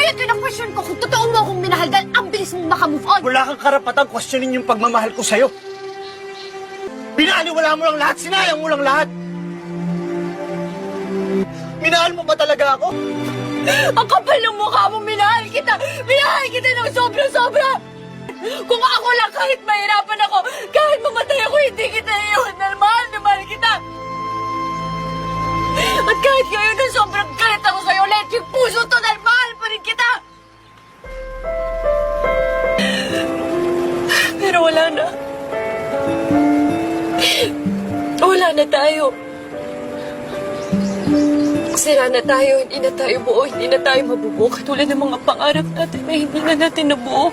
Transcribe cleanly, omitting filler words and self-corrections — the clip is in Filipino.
Kaya kina-question ko kung totoo mo akong minahal dahil ang bilis mong makamove on. Wala kang karapatang questionin yung pagmamahal ko sa'yo. Binaliwala mo lang lahat, sinayang mo lang lahat. Minahal mo ba talaga ako? Ang kapal ng mukha mo, minahal kita! Minahal kita ng sobra-sobra! Kung ako lang kahit mahirapan ako, kahit mamatay ako, hindi kita iyon. Mahal na mahal kita! At kahit ngayon na sobrang galit ako sa'yo, let yung puso to dahil mahal pa rin kita! Pero wala na. Wala na tayo. Sira na tayo, hindi na tayo buo, hindi na tayo mabubuo. Katulad ng mga pangarap natin na hindi na natin nabuo.